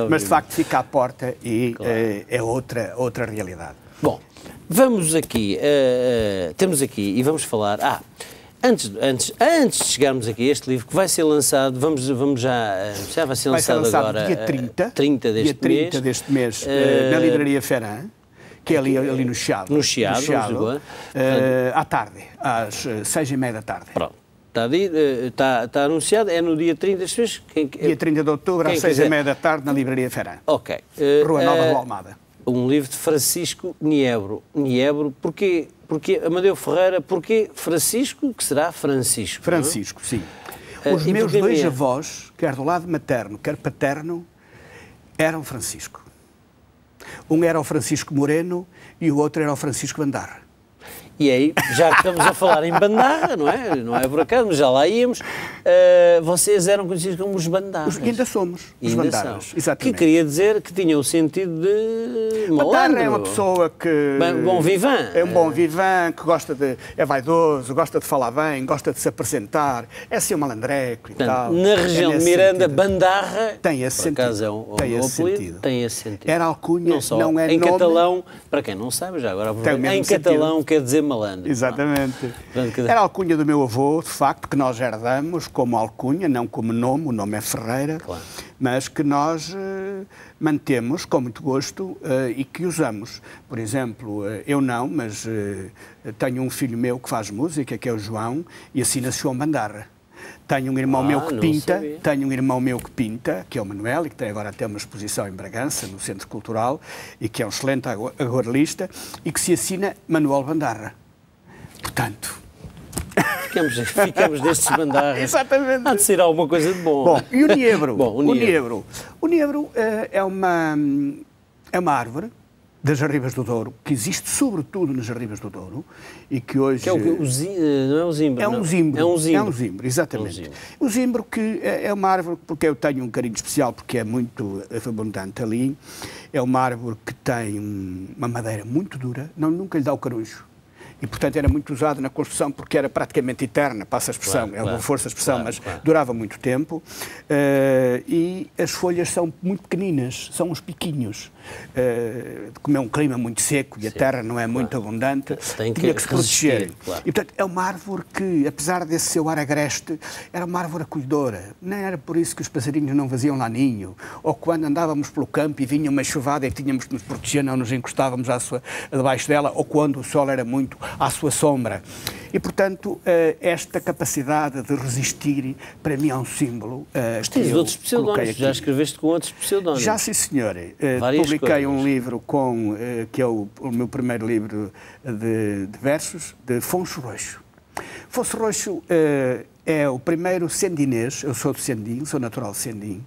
Mas de facto fica à porta e claro, é outra realidade. Bom, vamos aqui, temos aqui e vamos falar. Antes de chegarmos aqui a este livro que vai ser lançado, já vai ser lançado agora dia 30 deste mês na Livraria Ferran, que é ali no Chiado. No Chiado, Lisboa. À tarde, às 6h30 da tarde. Pronto. Está anunciado, é no dia 30 deste mês? Dia 30 de outubro, às 6h30 da tarde, na Livraria Ferran. Ok. Rua Nova do Almada. Um livro de Francisco Niebro. Niebro, porquê Amadeu Ferreira, porquê Francisco, que será Francisco? Francisco, sim. Os meus dois avós, quer do lado materno, quer paterno, eram Francisco. Um era o Francisco Moreno e o outro era o Francisco Bandarra. E aí, já que estamos a falar em Bandarra, não é por acaso, mas já lá íamos, vocês eram conhecidos como os Bandarras. Ainda somos, os Bandarras, exatamente. Que queria dizer que tinham o sentido de malandro. Bandarra é uma pessoa que... Bom vivant. É um bom vivant, que é vaidoso, gosta de falar bem, gosta de se apresentar, é assim um malandreco e tal. Na região de Miranda, sentido. Bandarra, tem esse sentido. Por acaso tem esse sentido. Era alcunha, não é em nome. Em catalão, para quem não sabe, já agora, em catalão quer dizer malandro. Exatamente. Era a alcunha do meu avô, de facto, que nós herdamos como alcunha, não como nome, o nome é Ferreira, claro, mas que nós mantemos com muito gosto e que usamos. Por exemplo, eu não, mas tenho um filho meu que faz música, que é o João, e assina-se João Bandarra. Tenho um irmão meu que pinta, que é o Manuel, e que tem agora até uma exposição em Bragança, no Centro Cultural, e que é um excelente aguarelista, e que se assina Manuel Bandarra. Portanto... Ficamos destes Bandarras. Exatamente. Há de ser alguma coisa de bom. Bom, e o Niebro? O Niebro é uma árvore das Arribas do Douro, que existe sobretudo nas Arribas do Douro, e que hoje... Que é não é o zimbro. É um zimbro. É um zimbro, exatamente. O zimbro que é uma árvore, porque eu tenho um carinho especial, porque é muito abundante ali, é uma árvore que tem uma madeira muito dura, nunca lhe dá o carojo. E, portanto, era muito usado na construção porque era praticamente eterna, passa a expressão, é uma força de expressão, mas durava muito tempo. E as folhas são muito pequeninas, são uns piquinhos. Como é um clima muito seco e a terra não é muito abundante, tinha que se proteger. E, portanto, é uma árvore que, apesar desse seu ar agreste, era uma árvore acolhedora. Não era por isso que os passarinhos não faziam lá ninho, ou quando andávamos pelo campo e vinha uma chuvada e tínhamos que nos proteger, não nos encostávamos debaixo dela, ou quando o sol era muito à sua sombra. E, portanto, esta capacidade de resistir, para mim, é um símbolo. Tens outros pseudónimos, já escreveste com outros pseudónimos. Já, sim, senhor. Publiquei um livro que é o meu primeiro livro de versos, de Fonso Roxo. Fonso Roxo é o primeiro sendinês, eu sou de Sendim, sou natural de Sendim.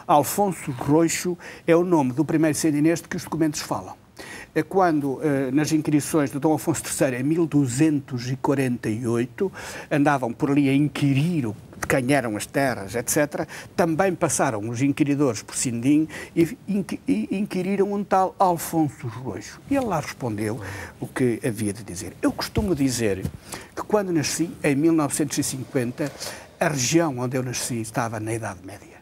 Alfonso Roxo é o nome do primeiro sendinês de que os documentos falam. Quando, nas inquirições de Dom Afonso III, em 1248, andavam por ali a inquirir de quem eram as terras, etc., também passaram os inquiridores por Sindim e inquiriram um tal Alfonso Roxo. E ele lá respondeu o que havia de dizer. Eu costumo dizer que quando nasci, em 1950, a região onde eu nasci estava na Idade Média.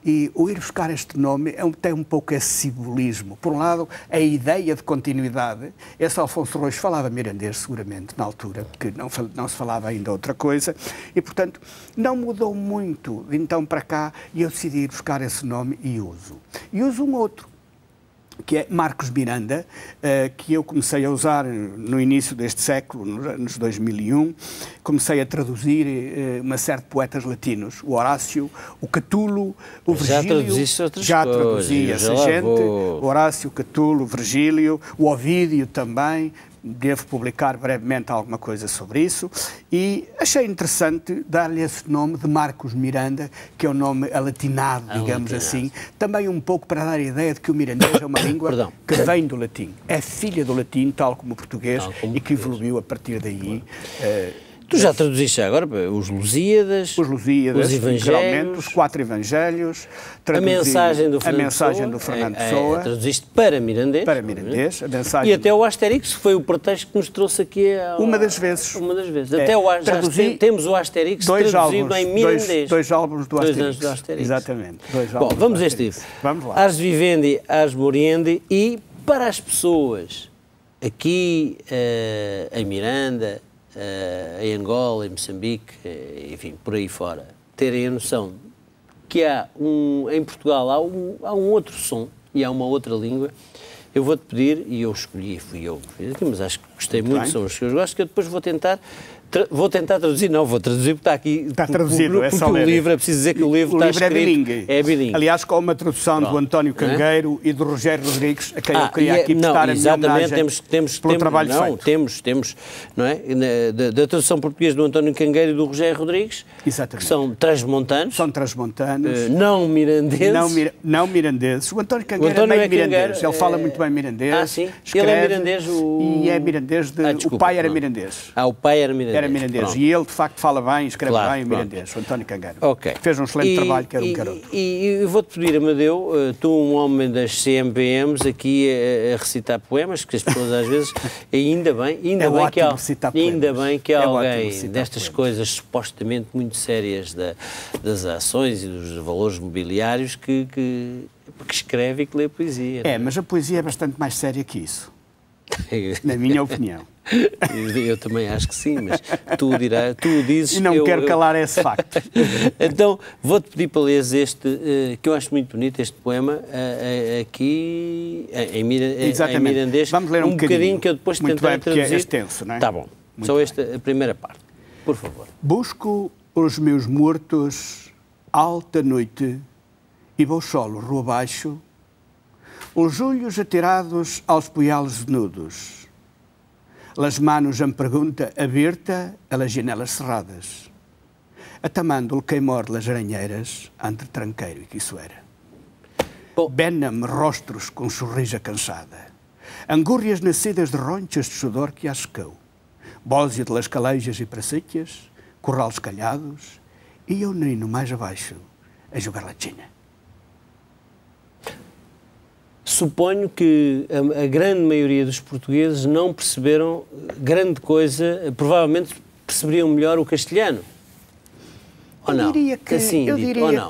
E o ir buscar este nome tem um pouco esse simbolismo. Por um lado, a ideia de continuidade. Esse Alfonso Roxo falava mirandês, seguramente, na altura, porque não se falava ainda outra coisa. E, portanto, não mudou muito de então para cá e eu decidi ir buscar esse nome e uso. E uso um outro, que é Marcos Miranda, que eu comecei a usar no início deste século, nos anos 2001, comecei a traduzir uma série de poetas latinos, o Horácio, o Catulo, o Virgílio. Já traduziste outras já coisas. Traduzi essa gente, o Horácio, o Catulo, o Virgílio, o Ovídio também. Devo publicar brevemente alguma coisa sobre isso e achei interessante dar-lhe esse nome de Marcos Miranda, que é um nome alatinado, digamos assim, também um pouco para dar a ideia de que o mirandês é uma língua que vem do latim. É filha do latim, tal como o português, e que evoluiu a partir daí. Tu já traduziste agora os Lusíadas, os Evangelhos, os 4 Evangelhos, a mensagem do Fernando Pessoa, traduziste para mirandês, a mensagem e até o Asterix, que foi o pretexto que nos trouxe aqui uma das vezes. Até temos o Asterix traduzido em mirandês. Dois álbuns do Asterix. Exatamente. Bom, vamos a este livro. Vamos lá. Ars Vivendi, Ars Moriendi, e para as pessoas aqui em Miranda, em Angola, em Moçambique, enfim, por aí fora, terem a noção que em Portugal há um outro som e há uma outra língua, eu vou-te pedir, e eu escolhi, fui eu que fiz aqui, mas acho que gostei muito, são os que eu gosto, que eu depois vou tentar traduzir, vou traduzir porque está aqui. Está traduzido, porque o livro, é preciso dizer que o livro está escrito. É bilingue. Aliás, com uma tradução do António Cangueiro e do Rogério Rodrigues, a quem eu queria aqui prestar a minha homenagem pelo trabalho feito. Temos, não é? Da tradução portuguesa do António Cangueiro e do Rogério Rodrigues, exatamente, que são transmontanos. Não mirandeses. Não mirandeses. O António Cangueiro é bem mirandês. Ele fala muito bem mirandês. Sim? Escreve, ele é mirandês. E é mirandês. O pai era mirandês. O pai era mirandês. Era mirandês. E ele, de facto, fala bem, escreve bem o mirandês, o António Cangueiro. Fez um excelente trabalho, que era um garoto. E vou-te pedir, Amadeu, tu, um homem das CMPMs, aqui a recitar poemas, que as pessoas às vezes, ainda bem que há alguém destas coisas supostamente muito sérias das ações e dos valores mobiliários que escreve e que lê poesia. Mas a poesia é bastante mais séria que isso, na minha opinião. Eu também acho que sim, mas tu dizes... E não quero calar esse facto. Então, vou-te pedir para leres este, que eu acho muito bonito, este poema, aqui em mirandês. Vamos ler um bocadinho que eu depois tentarei traduzir. É extenso, não é? Está bom. Muito só bem. esta, a primeira parte, por favor. Busco os meus mortos alta noite e vou solo rua abaixo, os olhos atirados aos poialos nudos. Las manos em pergunta aberta a las janelas cerradas, atamando o queimor das aranheiras entre tranqueiro e quiçoeira. Bena-me rostros com sorrija cansada, angúrias nascidas de ronchas de sudor que as secou, bósia de las calejas e pracíquias, corrales calhados, e eu nino mais abaixo a jogar latinha. Suponho que a grande maioria dos portugueses não perceberam grande coisa, provavelmente perceberiam melhor o castelhano. Ou não? Eu diria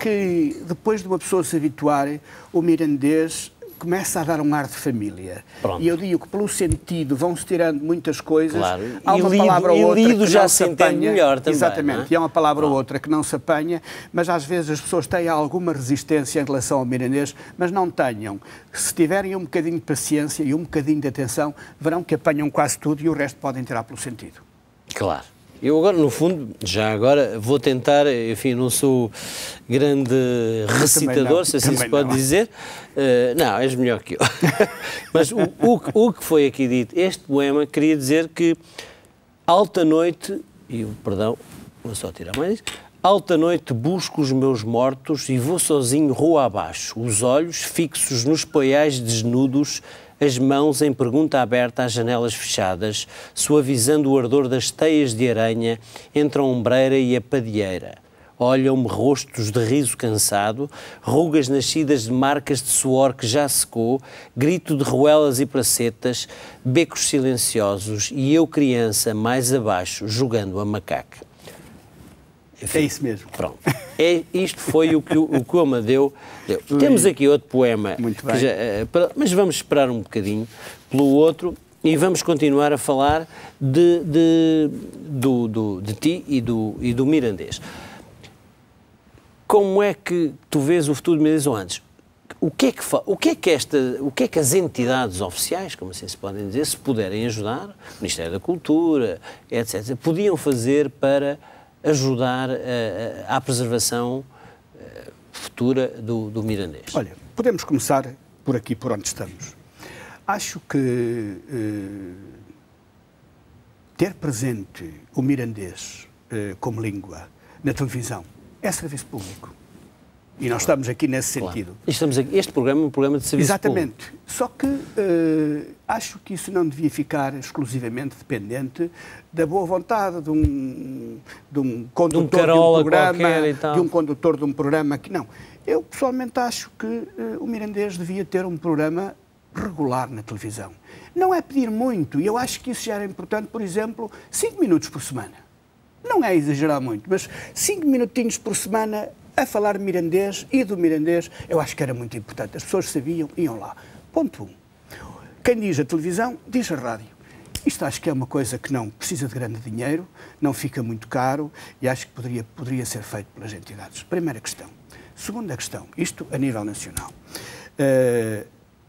que depois de uma pessoa se habituar, o mirandês começa a dar um ar de família. Pronto. E eu digo que pelo sentido vão-se tirando muitas coisas. Claro. Há uma palavra ou outra que já não se apanha. entende melhor também. Exatamente. Não é? E há uma palavra ou outra que não se apanha, mas às vezes as pessoas têm alguma resistência em relação ao mirandês, mas não tenham. Se tiverem um bocadinho de paciência e um bocadinho de atenção, verão que apanham quase tudo e o resto podem tirar pelo sentido. Claro. Eu agora, no fundo, já agora vou tentar, enfim, não sou grande recitador, se assim se pode dizer. Não, és melhor que eu. Mas o que foi aqui dito, este poema queria dizer que alta noite, perdão, vou só tirar mais, alta noite busco os meus mortos e vou sozinho rua abaixo, os olhos fixos nos poiais desnudos, as mãos em pergunta aberta às janelas fechadas, suavizando o ardor das teias de aranha entre a ombreira e a padieira. Olham-me rostos de riso cansado, rugas nascidas de marcas de suor que já secou, grito de ruelas e pracetas, becos silenciosos e eu criança mais abaixo jogando a macaca. Enfim, é isso mesmo. Pronto. Isto foi o que o Amadeu deu. Temos aqui outro poema, muito bem. Mas vamos esperar um bocadinho pelo outro e vamos continuar a falar de ti e do mirandês. Como é que tu vês o futuro do mirandês ou antes? O que é que as entidades oficiais, como assim se podem dizer, se puderem ajudar, o Ministério da Cultura, etc., podiam fazer para ajudar à preservação futura do mirandês? Olha, podemos começar por aqui, por onde estamos. Acho que ter presente o mirandês como língua na televisão é serviço público. E nós estamos aqui nesse sentido. Este programa é um programa de serviço Exatamente. público. Só que acho que isso não devia ficar exclusivamente dependente da boa vontade de um condutor de um programa, de um condutor de um programa que não. Eu pessoalmente acho que o Mirandês devia ter um programa regular na televisão. Não é pedir muito, e eu acho que isso já era importante, por exemplo, 5 minutos por semana. Não é exagerar muito, mas 5 minutinhos por semana a falar mirandês e do mirandês, eu acho que era muito importante. As pessoas sabiam, iam lá. Ponto 1. Quem diz a televisão, diz a rádio. Isto acho que é uma coisa que não precisa de grande dinheiro, não fica muito caro e acho que poderia ser feito pelas entidades. Primeira questão. Segunda questão, isto a nível nacional.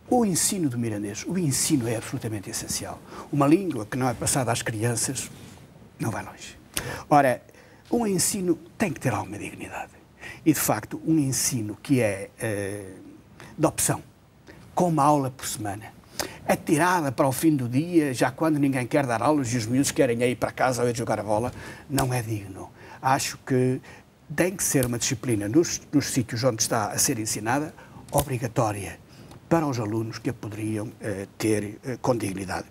O ensino do mirandês, o ensino é absolutamente essencial. Uma língua que não é passada às crianças não vai longe. Ora, um ensino tem que ter alguma dignidade. E, de facto, um ensino que é de opção, com uma aula por semana, atirada para o fim do dia, já quando ninguém quer dar aulas e os miúdos querem ir para casa ou ir jogar a bola, não é digno. Acho que tem que ser uma disciplina nos sítios onde está a ser ensinada, obrigatória para os alunos que a poderiam ter com dignidade.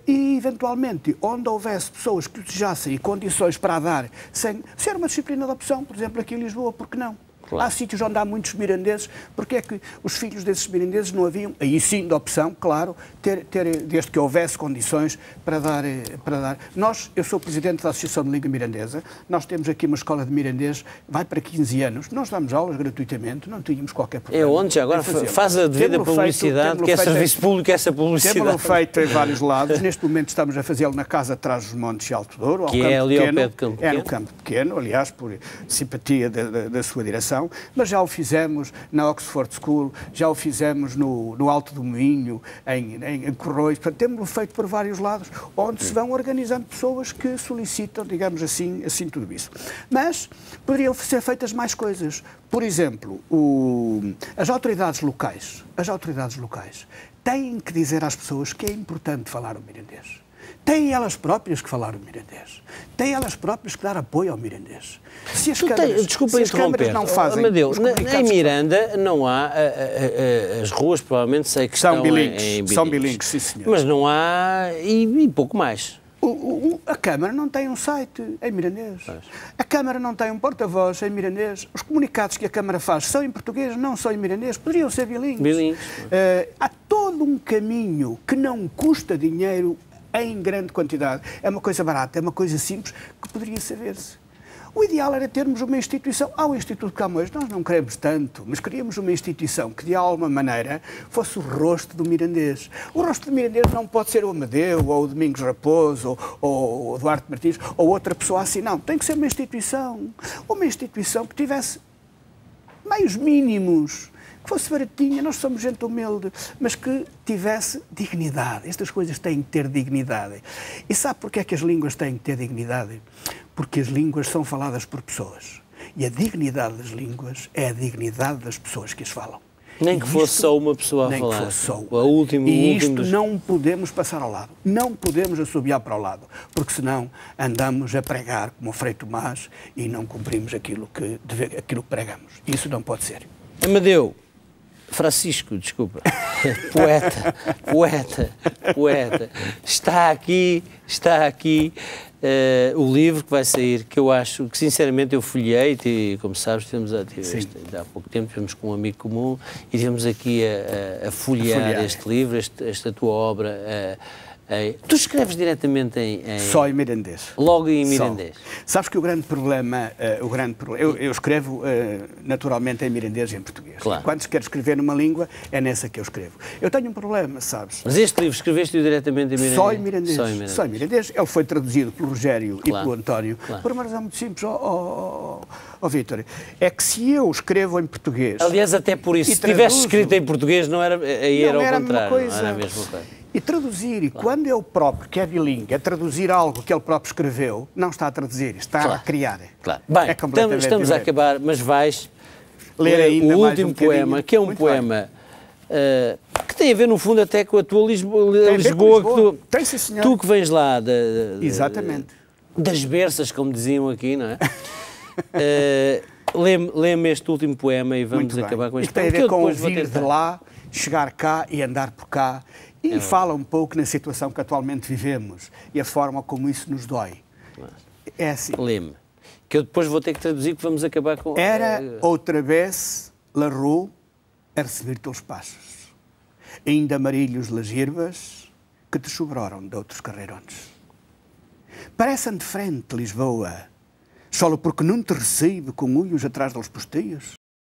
E, eventualmente, onde houvesse pessoas que desejassem e condições para a dar, sem ser uma disciplina de opção, por exemplo, aqui em Lisboa, por que não? Claro. Há sítios onde há muitos mirandeses, porque é que os filhos desses mirandeses não haviam, aí sim de opção, claro, desde que houvesse condições para dar. Eu sou presidente da Associação de Língua Mirandesa, nós temos aqui uma escola de mirandês, vai para 15 anos, nós damos aulas gratuitamente, não tínhamos qualquer problema. É onde agora faz a devida publicidade, que é serviço público, essa publicidade. Temos-lo feito em vários lados, neste momento estamos a fazê-lo na Casa atrás dos Montes e Alto Douro, que é ali ao pé de Campo Pequeno. É no Campo Pequeno, aliás, por simpatia da sua direção. Mas já o fizemos na Oxford School, já o fizemos no Alto do Moinho, em Corroios, portanto, temos-lo feito por vários lados, onde se vão organizando pessoas que solicitam, digamos assim tudo isso. Mas poderiam ser feitas mais coisas. Por exemplo, as autoridades locais têm que dizer às pessoas que é importante falar o mirandês. Têm elas próprias que falar o mirandês. Têm elas próprias que dar apoio ao mirandês. Se as câmaras não fazem... Amadeu, em Miranda não há... as ruas provavelmente sei que estão bilíngues. São bilíngues, sim senhor. Mas não há... e pouco mais. A Câmara não tem um site em mirandês. A Câmara não tem um porta-voz em mirandês. Os comunicados que a Câmara faz são em português, não são em mirandês. Poderiam ser bilíngues. Há todo um caminho que não custa dinheiro em grande quantidade. É uma coisa barata, é uma coisa simples que poderia saber-se. O ideal era termos uma instituição. Ao Instituto de Camões nós não queremos tanto, mas queríamos uma instituição que de alguma maneira fosse o rosto do mirandês. O rosto do mirandês não pode ser o Amadeu, ou o Domingos Raposo, ou o Duarte Martins, ou outra pessoa assim. Não, tem que ser uma instituição que tivesse meios mínimos, que fosse baratinha, nós somos gente humilde, mas que tivesse dignidade. Estas coisas têm que ter dignidade. E sabe porquê é que as línguas têm que ter dignidade? Porque as línguas são faladas por pessoas. E a dignidade das línguas é a dignidade das pessoas que as falam. Nem que fosse só uma pessoa a falar. Nem que fosse só uma. E isto não podemos passar ao lado. Não podemos assobiar para o lado. Porque senão andamos a pregar como o Frei Tomás e não cumprimos aquilo que pregamos. Isso não pode ser. Amadeu. Francisco, desculpa, poeta, está aqui o livro que vai sair, que eu acho que sinceramente eu folhei, e como sabes, há pouco tempo tivemos com um amigo comum e tivemos aqui a folhear este livro, esta tua obra. Tu escreves diretamente só em mirandês. Logo em mirandês. Sabes que o grande problema eu escrevo naturalmente em mirandês e em português. Claro. Quando se quer escrever numa língua, é nessa que eu escrevo. Eu tenho um problema, sabes? Mas este livro escreveste-o diretamente em mirandês? Só em mirandês. Só em mirandês. Ele foi traduzido pelo Rogério e pelo António, por uma razão muito simples, Vítor. É que se eu escrevo em português... Aliás, até por isso, se tivesse escrito em português, não era, aí era ao contrário, não era a mesma coisa. E traduzir, e quando eu próprio, que é bilingue, a traduzir algo que ele próprio escreveu, não está a traduzir, está a criar. Claro. Bem, estamos a acabar, mas vais ler ainda o último poema, que é um poema que tem a ver, no fundo, até com a tua Lisboa. Tem, sim, senhor. Tu que vens lá Exatamente. das berças, como diziam aqui, não é? Lê-me este último poema e vamos acabar com este poema. Tem a ver com vir de lá, chegar cá e andar por cá. E fala um pouco na situação que atualmente vivemos e a forma como isso nos dói. É assim. Lê-me. Que eu depois vou ter que traduzir, que vamos acabar com... Era outra vez la rua a receber-te os passos. Ainda amarilhos las hierbas que te sobraram de outros carreirões. Parecem de frente, Lisboa, só porque não te recebe com olhos atrás dos posteios.